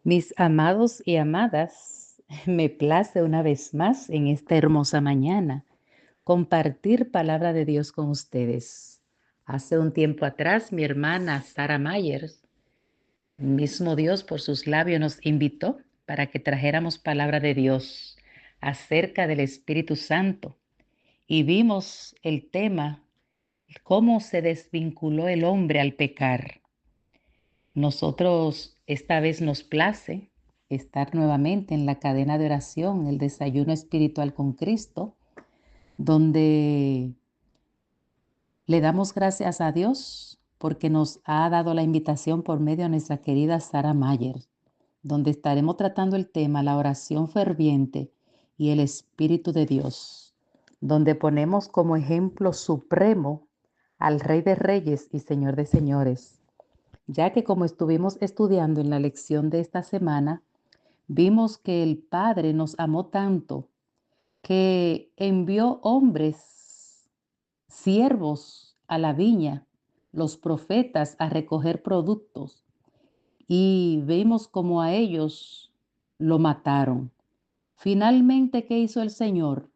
Mis amados y amadas, me place una vez más en esta hermosa mañana compartir palabra de Dios con ustedes. Hace un tiempo atrás, mi hermana Sara Myers, mismo Dios por sus labios, nos invitó para que trajéramos palabra de Dios acerca del Espíritu Santo y vimos el tema, cómo se desvinculó el hombre al pecar. Nosotros esta vez nos place estar nuevamente en la cadena de oración, el desayuno espiritual con Cristo, donde le damos gracias a Dios porque nos ha dado la invitación por medio de nuestra querida Sara Mayer, donde estaremos tratando el tema la oración ferviente y el Espíritu de Dios, donde ponemos como ejemplo supremo al Rey de Reyes y Señor de Señores, ya que como estuvimos estudiando en la lección de esta semana, vimos que el Padre nos amó tanto que envió hombres, siervos a la viña, los profetas a recoger productos, y vimos como a ellos lo mataron. Finalmente, ¿qué hizo el Señor?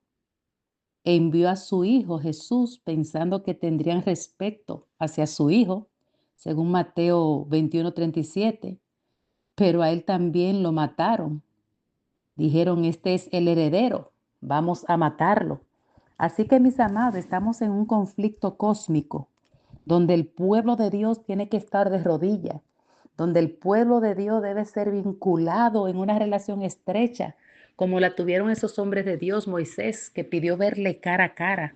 Envió a su Hijo Jesús pensando que tendrían respeto hacia su Hijo, según Mateo 21:37, pero a él también lo mataron. Dijeron, este es el heredero, vamos a matarlo. Así que mis amados, estamos en un conflicto cósmico, donde el pueblo de Dios tiene que estar de rodillas, donde el pueblo de Dios debe ser vinculado en una relación estrecha, como la tuvieron esos hombres de Dios, Moisés, que pidió verle cara a cara.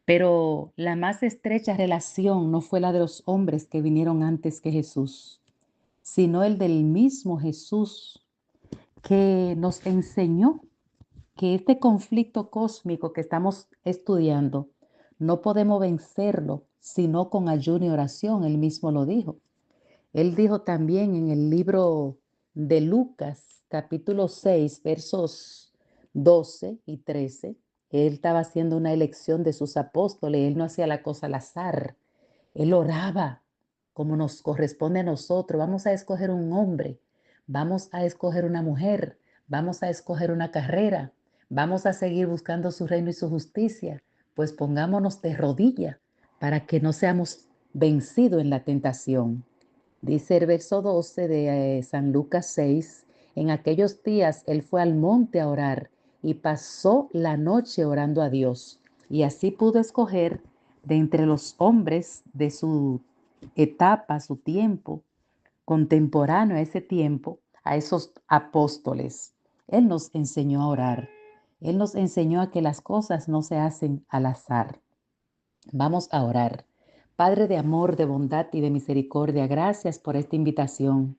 Pero la más estrecha relación no fue la de los hombres que vinieron antes que Jesús, sino el del mismo Jesús, que nos enseñó que este conflicto cósmico que estamos estudiando no podemos vencerlo sino con ayuno y oración. Él mismo lo dijo. Él dijo también en el libro de Lucas, capítulo 6, versos 12 y 13. Él estaba haciendo una elección de sus apóstoles. Él no hacía la cosa al azar. Él oraba como nos corresponde a nosotros. Vamos a escoger un hombre, vamos a escoger una mujer, vamos a escoger una carrera, vamos a seguir buscando su reino y su justicia. Pues pongámonos de rodilla para que no seamos vencidos en la tentación. Dice el verso 12 de San Lucas 6, en aquellos días él fue al monte a orar y pasó la noche orando a Dios. Y así pudo escoger de entre los hombres de su etapa, su tiempo, contemporáneo a ese tiempo, a esos apóstoles. Él nos enseñó a orar. Él nos enseñó a que las cosas no se hacen al azar. Vamos a orar. Padre de amor, de bondad y de misericordia, gracias por esta invitación.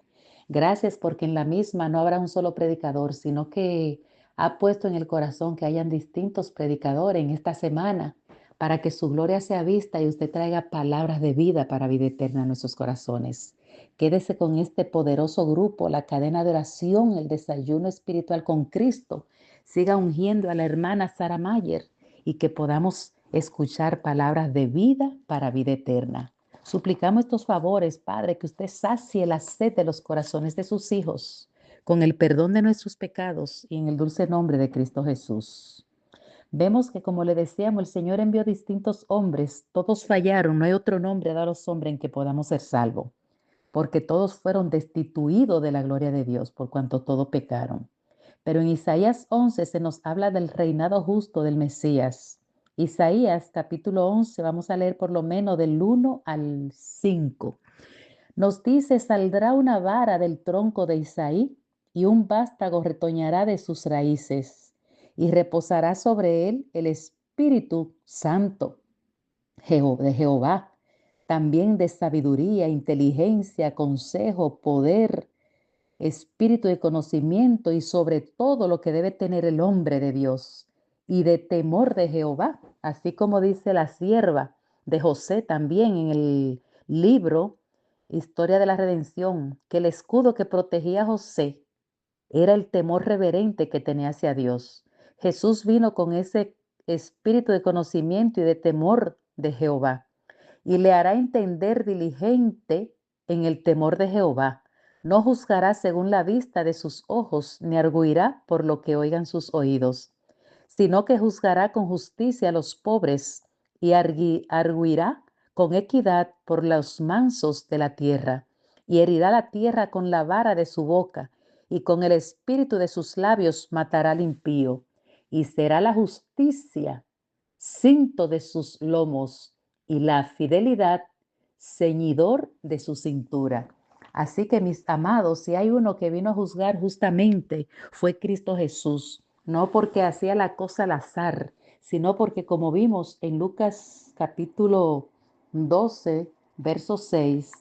Gracias porque en la misma no habrá un solo predicador, sino que ha puesto en el corazón que hayan distintos predicadores en esta semana para que su gloria sea vista y usted traiga palabras de vida para vida eterna a nuestros corazones. Quédese con este poderoso grupo, la cadena de oración, el desayuno espiritual con Cristo. Siga ungiendo a la hermana Sara Mayer y que podamos escuchar palabras de vida para vida eterna. Suplicamos estos favores, Padre, que usted sacie la sed de los corazones de sus hijos con el perdón de nuestros pecados y en el dulce nombre de Cristo Jesús. Vemos que, como le decíamos, el Señor envió distintos hombres, todos fallaron, no hay otro nombre dado a los hombres en que podamos ser salvos, porque todos fueron destituidos de la gloria de Dios, por cuanto todos pecaron. Pero en Isaías 11 se nos habla del reinado justo del Mesías. Isaías capítulo 11, vamos a leer por lo menos del 1 al 5. Nos dice, saldrá una vara del tronco de Isaí y un vástago retoñará de sus raíces y reposará sobre él el Espíritu Santo de Jehová, también de sabiduría, inteligencia, consejo, poder, espíritu de conocimiento y sobre todo lo que debe tener el hombre de Dios y de temor de Jehová, así como dice la sierva de José también en el libro Historia de la Redención, que el escudo que protegía a José era el temor reverente que tenía hacia Dios. Jesús vino con ese espíritu de conocimiento y de temor de Jehová y le hará entender diligente en el temor de Jehová. No juzgará según la vista de sus ojos, ni arguirá por lo que oigan sus oídos, sino que juzgará con justicia a los pobres y arguirá con equidad por los mansos de la tierra, y herirá la tierra con la vara de su boca, y con el espíritu de sus labios matará al impío, y será la justicia cinto de sus lomos, y la fidelidad ceñidor de su cintura. Así que mis amados, si hay uno que vino a juzgar justamente, fue Cristo Jesús, no porque hacía la cosa al azar, sino porque como vimos en Lucas capítulo 12, verso 6,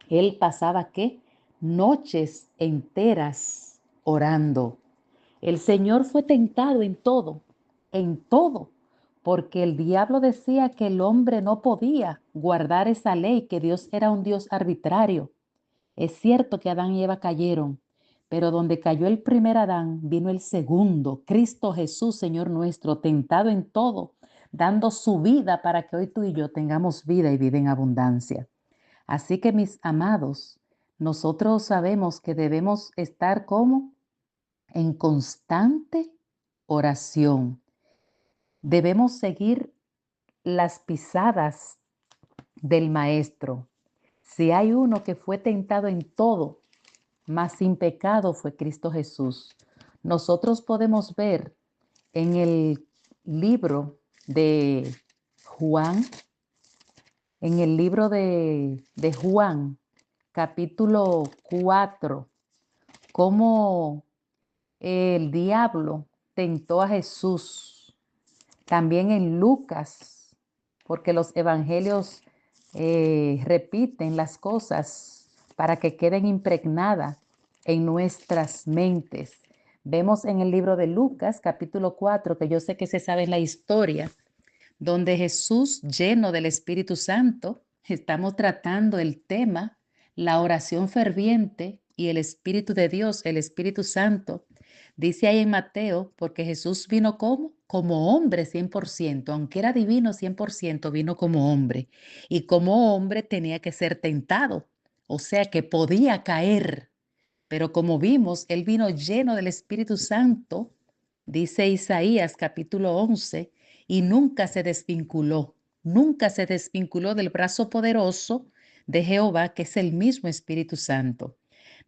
él pasaba ¿qué? Noches enteras orando. El Señor fue tentado en todo, porque el diablo decía que el hombre no podía guardar esa ley, que Dios era un Dios arbitrario. Es cierto que Adán y Eva cayeron, pero donde cayó el primer Adán, vino el segundo, Cristo Jesús, Señor nuestro, tentado en todo, dando su vida para que hoy tú y yo tengamos vida y vida en abundancia. Así que mis amados, nosotros sabemos que debemos estar como en constante oración. Debemos seguir las pisadas del Maestro. Si hay uno que fue tentado en todo, mas sin pecado fue Cristo Jesús. Nosotros podemos ver en el libro de Juan, en el libro de Juan, capítulo 4, cómo el diablo tentó a Jesús. También en Lucas, porque los evangelios repiten las cosas para que queden impregnadas en nuestras mentes. Vemos en el libro de Lucas, capítulo 4, que yo sé que se sabe la historia, donde Jesús, lleno del Espíritu Santo, estamos tratando el tema, la oración ferviente y el Espíritu de Dios, el Espíritu Santo. Dice ahí en Mateo, porque Jesús vino como hombre 100%, aunque era divino 100%, vino como hombre. Y como hombre tenía que ser tentado, o sea que podía caer. Pero como vimos, él vino lleno del Espíritu Santo, dice Isaías capítulo 11, y nunca se desvinculó del brazo poderoso de Jehová, que es el mismo Espíritu Santo.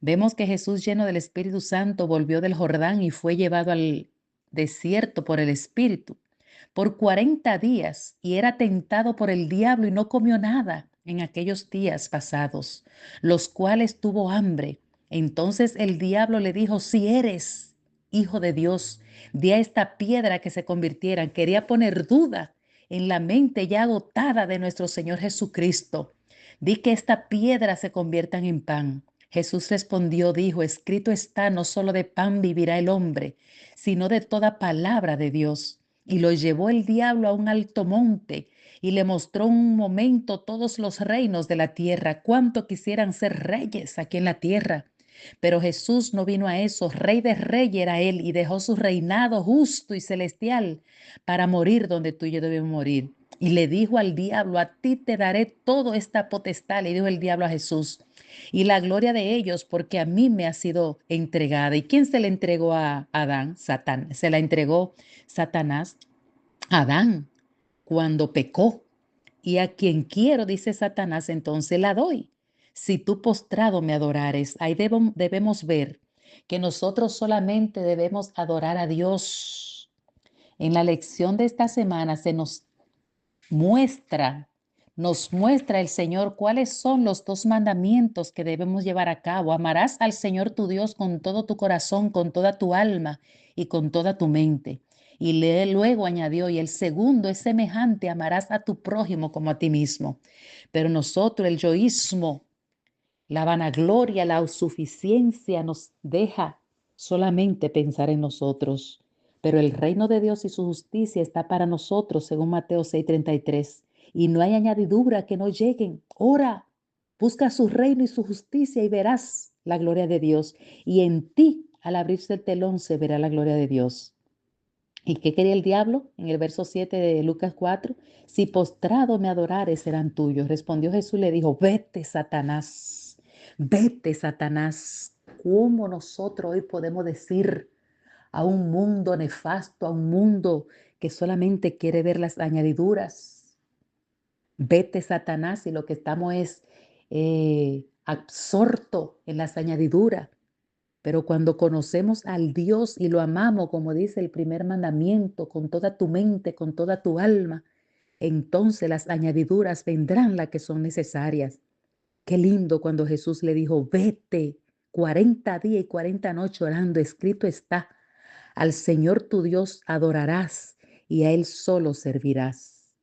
Vemos que Jesús, lleno del Espíritu Santo, volvió del Jordán y fue llevado al desierto por el Espíritu por 40 días, y era tentado por el diablo y no comió nada en aquellos días pasados, los cuales tuvo hambre. Entonces el diablo le dijo: si eres hijo de Dios, di a esta piedra que se convirtiera. Quería poner duda en la mente ya agotada de nuestro Señor Jesucristo. Di que esta piedra se convierta en pan. Jesús respondió, dijo: escrito está, no solo de pan vivirá el hombre, sino de toda palabra de Dios. Y lo llevó el diablo a un alto monte y le mostró un momento todos los reinos de la tierra, cuánto quisieran ser reyes aquí en la tierra. Pero Jesús no vino a eso, rey de reyes era él, y dejó su reinado justo y celestial para morir donde tú y yo debemos morir. Y le dijo al diablo: a ti te daré toda esta potestad, le dijo el diablo a Jesús, y la gloria de ellos, porque a mí me ha sido entregada. ¿Y quién se le entregó a Adán? Satán. Se la entregó Satanás a Adán cuando pecó. Y a quien quiero, dice Satanás, entonces la doy. Si tú postrado me adorares, ahí debemos ver que nosotros solamente debemos adorar a Dios. En la lección de esta semana se muestra, nos muestra el Señor cuáles son los dos mandamientos que debemos llevar a cabo. Amarás al Señor tu Dios con todo tu corazón, con toda tu alma y con toda tu mente. Y luego añadió: y el segundo es semejante: amarás a tu prójimo como a ti mismo. Pero nosotros, el yoísmo, la vanagloria, la suficiencia nos deja solamente pensar en nosotros. Pero el reino de Dios y su justicia está para nosotros, según Mateo 6:33. Y no hay añadidura que no lleguen. Ora, busca su reino y su justicia y verás la gloria de Dios. Y en ti, al abrirse el telón, se verá la gloria de Dios. ¿Y qué quería el diablo? En el verso 7 de Lucas 4, si postrado me adorares, serán tuyos. Respondió Jesús y le dijo: vete, Satanás, Vete, Satanás. ¿Cómo nosotros hoy podemos decir a un mundo nefasto, a un mundo que solamente quiere ver las añadiduras? Vete, Satanás, y lo que estamos es absorto en las añadiduras. Pero cuando conocemos al Dios y lo amamos, como dice el primer mandamiento, con toda tu mente, con toda tu alma, entonces las añadiduras vendrán las que son necesarias. Qué lindo cuando Jesús le dijo, vete, 40 días y 40 noches orando, escrito está, al Señor tu Dios adorarás y a Él solo servirás.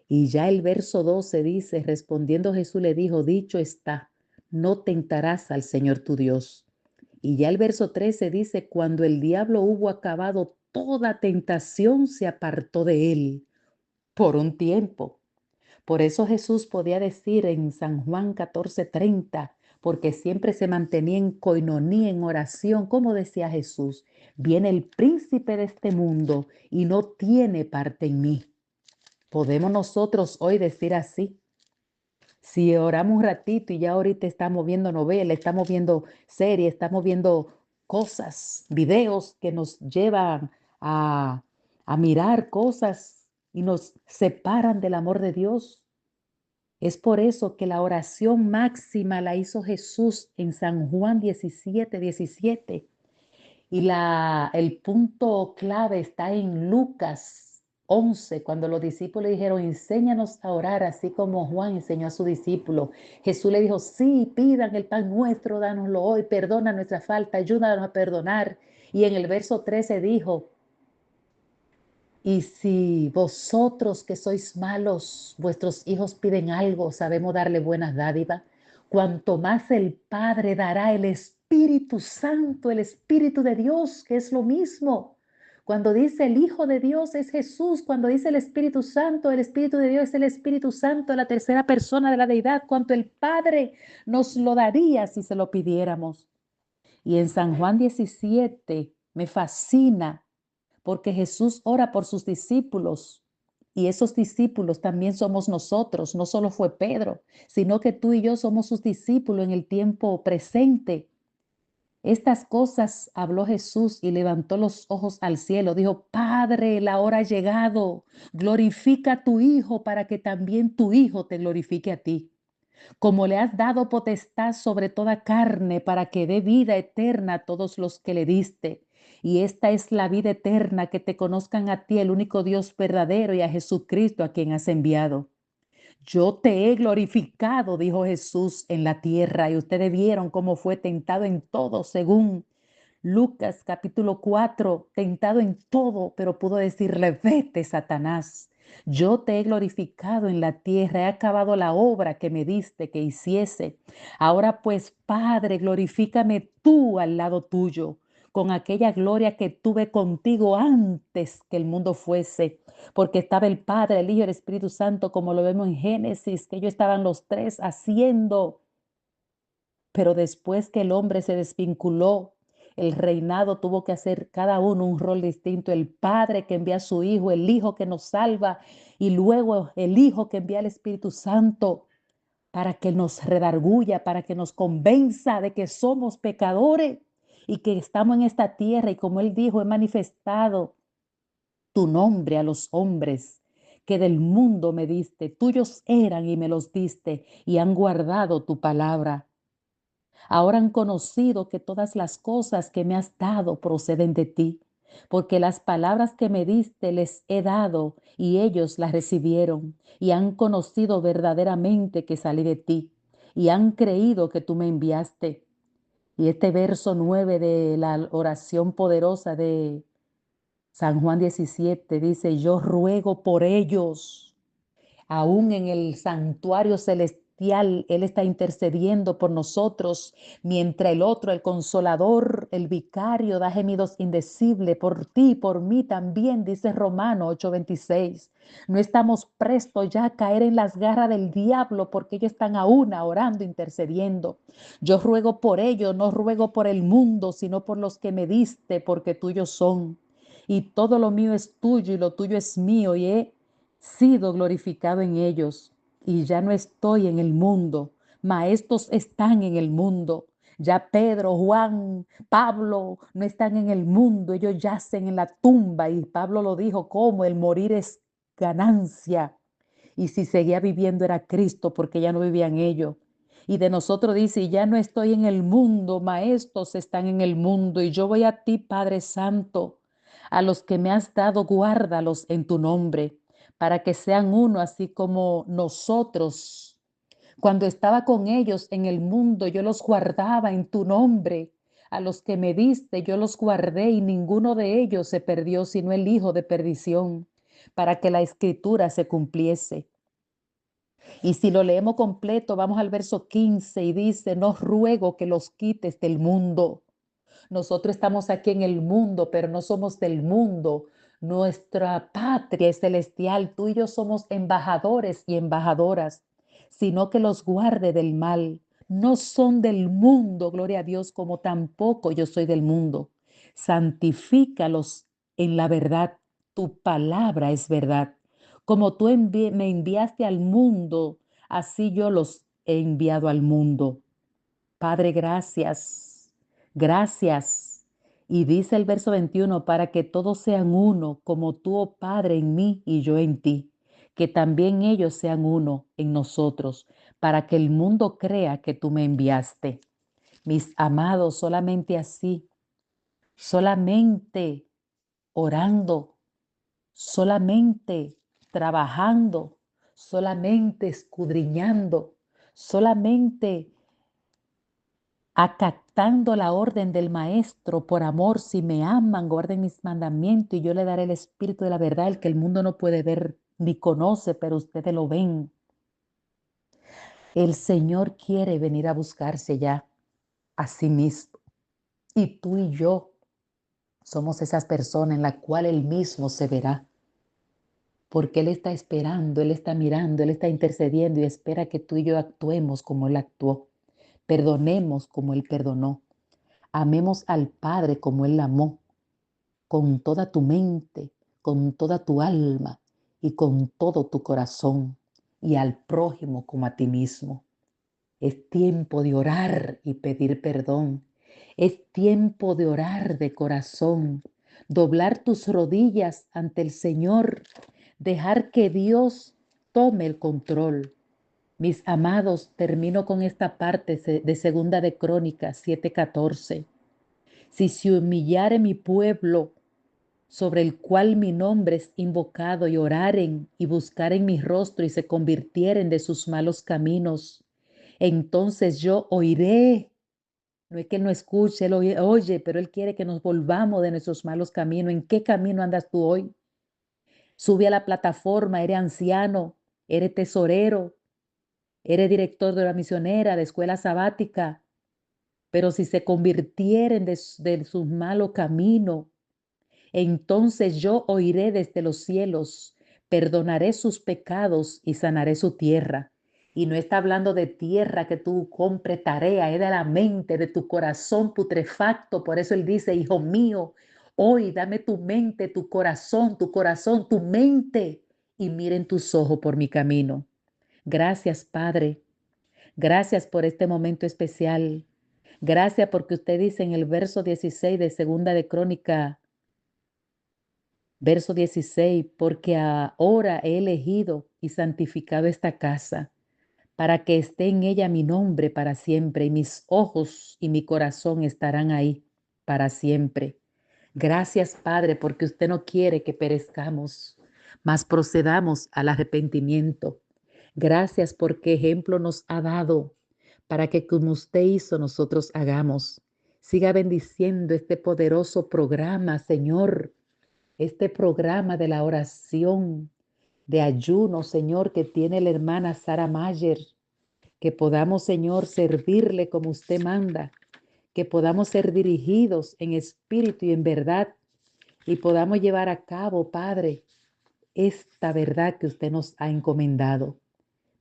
Y ya el verso 12 dice, respondiendo Jesús le dijo, dicho está, no tentarás al Señor tu Dios. Y ya el verso 13 dice, cuando el diablo hubo acabado toda tentación, se apartó de él por un tiempo. Por eso Jesús podía decir en San Juan 14:30, porque siempre se mantenía en coinonía, en oración, como decía Jesús, viene el príncipe de este mundo y no tiene parte en mí. Podemos nosotros hoy decir así. Si oramos un ratito y ya ahorita estamos viendo novelas, estamos viendo series, estamos viendo cosas, videos que nos llevan a, a mirar cosas y nos separan del amor de Dios. Es por eso que la oración máxima la hizo Jesús en San Juan 17:17. Y el punto clave está en Lucas 11, cuando los discípulos dijeron, enséñanos a orar, así como Juan enseñó a su discípulo. Jesús le dijo, sí, pidan el pan nuestro, dánoslo hoy, perdona nuestra falta, ayúdanos a perdonar. Y en el verso 13 dijo, y si vosotros que sois malos, vuestros hijos piden algo, sabemos darle buenas dádivas, cuanto más el Padre dará el Espíritu Santo, el Espíritu de Dios, que es lo mismo. Cuando dice el Hijo de Dios es Jesús, cuando dice el Espíritu Santo, el Espíritu de Dios es el Espíritu Santo, la tercera persona de la deidad, cuanto el Padre nos lo daría si se lo pidiéramos. Y en San Juan 17 me fascina porque Jesús ora por sus discípulos y esos discípulos también somos nosotros, no solo fue Pedro, sino que tú y yo somos sus discípulos en el tiempo presente. Estas cosas habló Jesús y levantó los ojos al cielo. Dijo, Padre, la hora ha llegado. Glorifica a tu Hijo para que también tu Hijo te glorifique a ti. Como le has dado potestad sobre toda carne para que dé vida eterna a todos los que le diste. Y esta es la vida eterna, que te conozcan a ti, el único Dios verdadero, y a Jesucristo a quien has enviado. Yo te he glorificado, dijo Jesús, en la tierra, y ustedes vieron cómo fue tentado en todo, según Lucas capítulo 4, tentado en todo, pero pudo decirle, vete, Satanás. Yo te he glorificado en la tierra, he acabado la obra que me diste que hiciese. Ahora pues, Padre, glorifícame tú al lado tuyo, con aquella gloria que tuve contigo antes que el mundo fuese, porque estaba el Padre, el Hijo y el Espíritu Santo, como lo vemos en Génesis, que ellos estaban los tres haciendo. Pero después que el hombre se desvinculó, el reinado tuvo que hacer cada uno un rol distinto. El Padre que envía a su Hijo, el Hijo que nos salva y luego el Hijo que envía al Espíritu Santo para que nos redarguya, para que nos convenza de que somos pecadores y que estamos en esta tierra. Y como Él dijo, he manifestado tu nombre a los hombres que del mundo me diste. Tuyos eran y me los diste y han guardado tu palabra. Ahora han conocido que todas las cosas que me has dado proceden de ti, porque las palabras que me diste les he dado y ellos las recibieron y han conocido verdaderamente que salí de ti y han creído que tú me enviaste. Y este verso 9 de la oración poderosa de San Juan 17 dice, yo ruego por ellos. Aún en el santuario celestial, Él está intercediendo por nosotros, mientras el otro, el consolador, el vicario, da gemidos indecibles por ti y por mí también, dice Romano 8:26. No estamos prestos ya a caer en las garras del diablo porque ellos están aún orando, intercediendo. Yo ruego por ellos, no ruego por el mundo, sino por los que me diste, porque tuyos son. Y todo lo mío es tuyo y lo tuyo es mío y he sido glorificado en ellos, y ya no estoy en el mundo, Maestros están en el mundo. Ya Pedro, Juan, Pablo no están en el mundo, ellos yacen en la tumba y Pablo lo dijo como el morir es ganancia. Y si seguía viviendo era Cristo porque ya no vivían ellos. Y de nosotros dice, ya no estoy en el mundo, maestros están en el mundo y yo voy a ti, Padre Santo, a los que me has dado, guárdalos en tu nombre, para que sean uno, así como nosotros. Cuando estaba con ellos en el mundo, yo los guardaba en tu nombre. A los que me diste, yo los guardé y ninguno de ellos se perdió, sino el hijo de perdición, para que la escritura se cumpliese. Y si lo leemos completo, vamos al verso 15 y dice, no ruego que los quites del mundo. Nosotros estamos aquí en el mundo, pero no somos del mundo. Nuestra patria es celestial. Tú y yo somos embajadores y embajadoras, sino que los guarde del mal. No son del mundo, gloria a Dios, como tampoco yo soy del mundo. Santifícalos en la verdad. Tu palabra es verdad. Como tú me enviaste al mundo, así yo los he enviado al mundo. Padre, gracias, gracias. Y dice el verso 21, para que todos sean uno, como tú, oh Padre, en mí y yo en ti, que también ellos sean uno en nosotros, para que el mundo crea que tú me enviaste. Mis amados, solamente así, solamente orando, solamente trabajando, solamente escudriñando, solamente acatando la orden del Maestro por amor. Si me aman, guarden mis mandamientos y yo le daré el espíritu de la verdad, el que el mundo no puede ver ni conoce, pero ustedes lo ven. El Señor quiere venir a buscarse ya a sí mismo. Y tú y yo somos esas personas en las cuales Él mismo se verá. Porque Él está esperando, Él está mirando, Él está intercediendo y espera que tú y yo actuemos como Él actuó. Perdonemos como Él perdonó. Amemos al Padre como Él amó, con toda tu mente, con toda tu alma y con todo tu corazón, y al prójimo como a ti mismo. Es tiempo de orar y pedir perdón. Es tiempo de orar de corazón, doblar tus rodillas ante el Señor, dejar que Dios tome el control. Mis amados, termino con esta parte de Segunda de Crónicas 7:14. Si se humillare mi pueblo, sobre el cual mi nombre es invocado, y oraren y buscaren mi rostro y se convirtieren de sus malos caminos, entonces yo oiré. No es que Él no escuche, Él oye, pero Él quiere que nos volvamos de nuestros malos caminos. ¿En qué camino andas tú hoy? Sube a la plataforma, eres anciano, eres tesorero, eres director de la misionera, de escuela sabática, pero si se convirtieren de sus malos caminos, entonces yo oiré desde los cielos, perdonaré sus pecados y sanaré su tierra. Y no está hablando de tierra que tú compres tarea, es de la mente, de tu corazón putrefacto. Por eso Él dice, hijo mío, hoy dame tu corazón, tu mente, y miren tus ojos por mi camino. Gracias, Padre. Gracias por este momento especial. Gracias porque usted dice en el verso 16 de Segunda de Crónica, verso 16, porque ahora he elegido y santificado esta casa para que esté en ella mi nombre para siempre, y mis ojos y mi corazón estarán ahí para siempre. Gracias, Padre, porque usted no quiere que perezcamos, mas procedamos al arrepentimiento. Gracias porque ejemplo nos ha dado para que como usted hizo, nosotros hagamos. Siga bendiciendo este poderoso programa, Señor, este programa de la oración, de ayuno, Señor, que tiene la hermana Sara Mayer, que podamos, Señor, servirle como usted manda, que podamos ser dirigidos en espíritu y en verdad y podamos llevar a cabo, Padre, esta verdad que usted nos ha encomendado.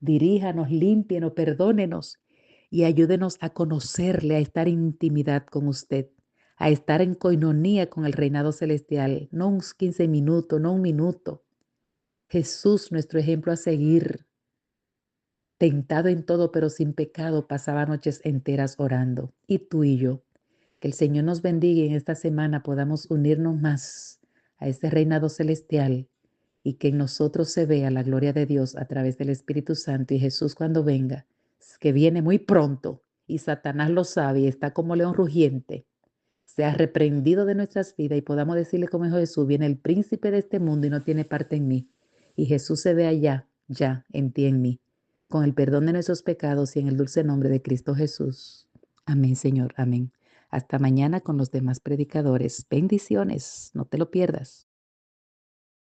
Diríjanos, límpienos, perdónenos y ayúdenos a conocerle, a estar en intimidad con usted, a estar en coinonía con el reinado celestial, no unos 15 minutos, no un minuto. Jesús, nuestro ejemplo a seguir. tentado en todo, pero sin pecado, pasaba noches enteras orando. Y tú y yo, que el Señor nos bendiga y en esta semana podamos unirnos más a este reinado celestial y que en nosotros se vea la gloria de Dios a través del Espíritu Santo y Jesús cuando venga, que viene muy pronto y Satanás lo sabe y está como león rugiente, sea reprendido de nuestras vidas y podamos decirle como dijo Jesús, viene el príncipe de este mundo y no tiene parte en mí. Y Jesús se ve allá, ya, en ti, en mí, con el perdón de nuestros pecados y en el dulce nombre de Cristo Jesús. Amén, Señor, amén. Hasta mañana con los demás predicadores. Bendiciones, no te lo pierdas.